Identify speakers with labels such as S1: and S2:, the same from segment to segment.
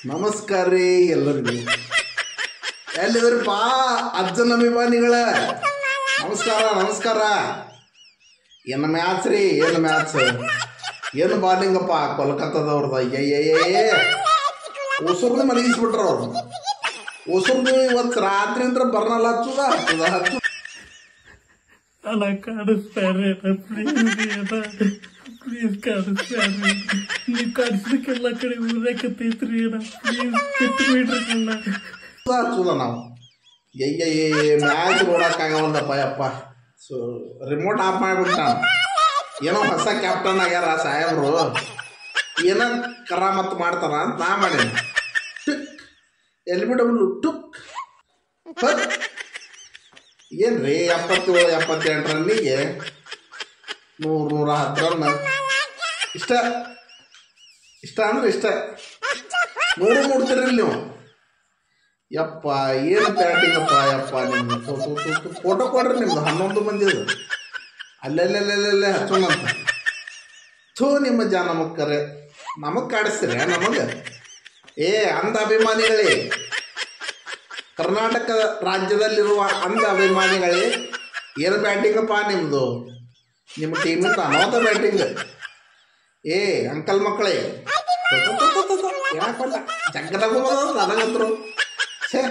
S1: ನಮಸ್ಕಾರ ರೀ ಎಲ್ಲರಿಗೂ. ಎಲ್ಲಿದ್ರಪ್ಪ ಅಜ್ಜನ ಅಭಿಮಾನಿಗಳ? ನಮಸ್ಕಾರ ನಮಸ್ಕಾರ. ಏನು ಮ್ಯಾಚ್ ರೀ, ಏನು ಮ್ಯಾಚ್, ಏನು ಬಾಲಿಂಗಪ್ಪ ಕೋಲ್ಕತ್ತಾದವ್ರದ. ಅಯ್ಯಯ್ಯೇ ಉಸುರ್ದು ಮಲಗಿಸ್ಬಿಟ್ರ ಅವ್ರು. ಉಸುರ್ದು ಇವತ್ತು ರಾತ್ರಿ ಅಂದ್ರೆ ಬರ್ನಲ್ಲ ಹಚ್ಚುದ ಹಚ್ಚುದ ಹಚ್ಚು.
S2: ಅಲ್ಲ ಕಾಣಿಸ್ತಾರೆ ಪ್ಲೀಸ್ ಕಾಣಿಸ್ತಾರೆ. ನೀವು ಕಾಣಿಸ್ಲಿಕ್ಕೆಲ್ಲ ಕಡೆ ಊರಕತ್ತೈತ್ರಿ ಪ್ಲೀಸ್ ಕೆಟ್ಟು ಬಿಡ್ರಲ್ಲ
S1: ಹಚ್ಚುದ ನಾವು. ಅಯ್ಯಯ್ಯೇ ಮ್ಯಾಚ್ ನೋಡೋಕ್ಕಾಗವಲ್ಲಪ್ಪ ಯಪ್ಪ. ಸೊ ರಿಮೋಟ್ ಆಫ್ ಮಾಡಿಬಿಟ್ಟ. ಏನೋ ಹೊಸ ಕ್ಯಾಪ್ಟನ್ ಆಗ್ಯಾರ ಸಾಹೇಬ್ರು, ಏನೋ ಕರಾಮತ್ತು ಮಾಡ್ತಾರ ಅಂತ ನಾ ಮಾಡೀನಿ. Took LBW took. ಏನು ರೀ 77-78 ರನ್ನಿಗೆ 100-110 ರನ್. ಇಷ್ಟ ಇಷ್ಟ ಅಂದ್ರೆ ಇಷ್ಟ 100 ಮೂಡ್ತೀರಿ ನೀವು. ಯಪ್ಪ ಏನು ಬ್ಯಾಟಿಂಗಪ್ಪ ಯಪ್ಪ. ನಿಮ್ದು ಫೋಟೋ ಕೊಡ್ರಿ ನಿಮ್ದು 11 ಮಂದಿದು ಅಲ್ಲೆಲ್ಲೆಲ್ಲೆಲ್ಲೆಲ್ಲೇ ಹಚ್ಚೋಣಂತ. ನಿಮ್ಮ ನಮಗೆ ಕರೆ ನಮಗೆ ಕಾಡಿಸ್ತೀರ ನಮಗೆ. ಅಂಧ ಅಭಿಮಾನಿಗಳೇ, ಕರ್ನಾಟಕ ರಾಜ್ಯದಲ್ಲಿರುವ ಅಂಧ ಅಭಿಮಾನಿಗಳೇ, ಏನು ಬ್ಯಾಟಿಂಗಪ್ಪ ನಿಮ್ಮದು? ನಿಮ್ಮ ಟೀಮಿಂದ ಅನಾಹುತ ಬ್ಯಾಟಿಂಗ್. ಅಂಕಲ್ ಮಕ್ಕಳೇ ಯಾಕಲ್ಲ ಜಗ್ಗದಾಗೋದು ನನಗಂತರು. ಛೇ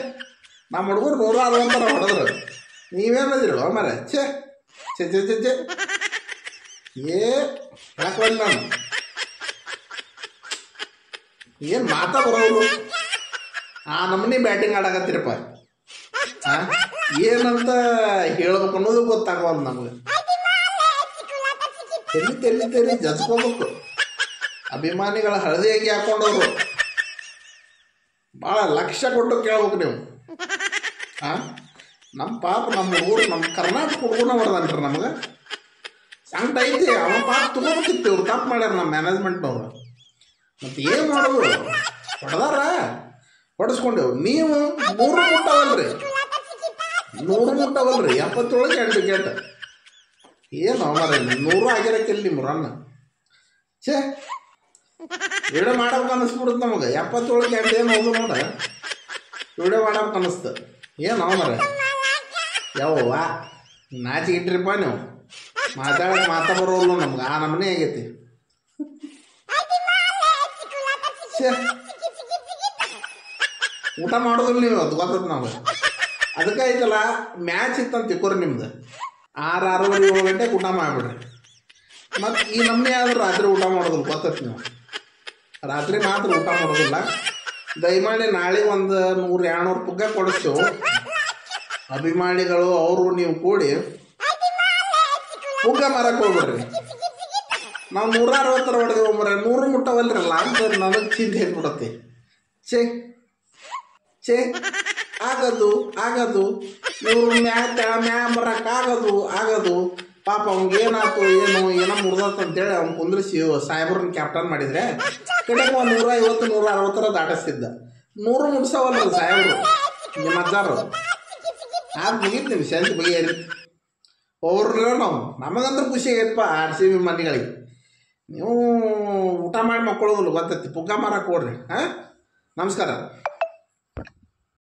S1: ನಮ್ಮ ಹುಡುಗರು 160 ಹೊಡೆದ್ರು, ನೀವೇನದಿರು ಮರ. ಛೇ ಛೇ ಛೇ ಛೇ ಛೇ ಯಾಕಲ್ಲ ನಾನು ಏನು ಮಾತಾ ಬರೋರು. ನಮ್ಮನೆ ಬ್ಯಾಟಿಂಗ್ ಆಡಕತ್ತೀರಪ್ಪ. ಏನಂತ ಹೇಳ್ಬೇಕು ಅನ್ನೋದು ಗೊತ್ತಾಗವಲ್ಲ ನಮ್ಗೆ. ತೆಲ್ಲಿ ಜಜ್ಕೋಬೇಕು. ಅಭಿಮಾನಿಗಳ ಹಳದಿಯಾಗಿ ಹಾಕೊಂಡವ್ರು ಭಾಳ ಲಕ್ಷ್ಯ ಕೊಟ್ಟು ಕೇಳ್ಬೇಕು ನೀವು. ನಮ್ಮ ಪಾಪ ನಮ್ಮ ಹುಡುಗರು ನಮ್ಮ ಕರ್ನಾಟಕ ಹುಡುಗನ ಹೊಡೆದನ್ರಿ ನಮ್ಗೆ. ಸಂಕಟ ಐತಿ. ಅವನ ಪಾಪ ತಗೋಬೇಕಿತ್ತು. ಇವ್ರು ತಪ್ಪು ಮಾಡ್ಯಾರ ನಮ್ಮ ಮ್ಯಾನೇಜ್ಮೆಂಟ್ನವ್ರು. ಮತ್ತು ಏನು ಮಾಡೋದು, ಹೊಡೆದಾರ ಹೊಡೆಸ್ಕೊಂಡೆವು. ನೀವು 100 ಮುಟ್ಟವಲ್ರಿ, 100 ಮುಟ್ಟವಲ್ರಿ. 77 8 ವಿಕೆಟ್. ಏನು ಮರ 100 ಆಗಿರಕ್ಕಿಲ್ಲ ನಿಮ್ಮ ರನ್. ಛೇ ವಿಡಿಯೋ ಮಾಡ್ಬೇಕು ಅನ್ನಿಸ್ಬಿಡುತ್ತೆ ನಮಗೆ. 77 8 ಏನು ಹೋದು ನೋಡ, ವಿಡಿಯೋ ಮಾಡ್ಬೇಕು ಅನ್ನಿಸ್ತು. ಏನು ಮರ ಯವ್ವ ನಾಚಿಗೆ ಇಟ್ರಿಪ್ಪ ನೀವು. ಮಾತಾಡಕ್ಕೆ ಮಾತಾ ಬರೋಲ್ಲ ನಮ್ಗೆ. ನಮ್ಮನೆ ಆಗೈತಿ. ಛೇ ಊಟ ಮಾಡೋದಿಲ್ಲ ನೀವು, ಅದು ಗೊತ್ತದ ನಮ್ಗೆ. ಅದಕ್ಕೆ ಐತಲ್ಲ ಮ್ಯಾಚ್ ಇತ್ತಂತ ತಿಕ್ಕೋರಿ ನಿಮ್ದು 6-6:30 ಗಂಟೆಗೆ ಊಟ ಮಾಡಿಬಿಡ್ರಿ. ಮತ್ತು ಈ ನಮ್ಮನೆ ಆದ್ರೆ ರಾತ್ರಿ ಊಟ ಮಾಡೋದಿಲ್ಲ, ಗೊತ್ತೈತಿ ನೀವು. ರಾತ್ರಿ ಮಾತ್ರ ಊಟ ಮಾಡೋದಿಲ್ಲ. ದಯಮಾಡಿ ನಾಳೆ ಒಂದು 100-200 ಪುಗ್ಗ ಕೊಡಿಸ್ತೇವೆ. ಅಭಿಮಾನಿಗಳು ಅವರು ನೀವು ಕೂಡಿ ಪುಗ್ಗ ಮಾರಕ್ಕೆ ಹೋಗ್ಬಿಡ್ರಿ. ನಾವು 160 ಹೊಡೆದೇವು ಮರ, 100 ಮುಟ್ಟವಲ್ರಲ್ಲ ಅಂತ ನನಗೆ ಚಿಂತೆ ಹೇಳ್ಬಿಡತ್ತೆ. ಛೇ ಛೇ ಆಗದು ಇವರು ಆಗದು ಪಾಪ ಅವ್ನಿಗೆ ಏನಾಯ್ತು ಏನೋ ಮುರಿದತ್ತು ಅಂತೇಳಿ ಅವ್ನು ಕುಂದ್ರಿಸಿ ಸಾಹೇಬ್ರನ್ನ ಕ್ಯಾಪ್ಟನ್ ಮಾಡಿದರೆ ಕಡೆಗೆ 150-160 ದಾಟಿಸ್ತಿದ್ದ. 100 ಮುಟ್ಸವಲ್ಲ ಸಾಹೇಬ್ರು ನಿಮ್ಮ ಅಜ್ಜಾರು. ಮುಗೀತು ನಿಮ್ಮ ಶಾಂತಿ ಬಗೆಹರಿ ಅವ್ರನ್ನ. ನಾವು ನಮಗಂದ್ರೆ ಖುಷಿ ಆಗೈತಪ್ಪ RCB ಮಂದಿಗಳಿಗೆ. ನೀವು ಊಟ ಮಾಡಿ ಮಕ್ಕಳೋದಿಲ್ಲ ಗೊತ್ತೈತಿ. ಪುಗ್ಗ ಮಾರಕ್ಕೆ ಕೊಡ್ರಿ. ನಮಸ್ಕಾರ.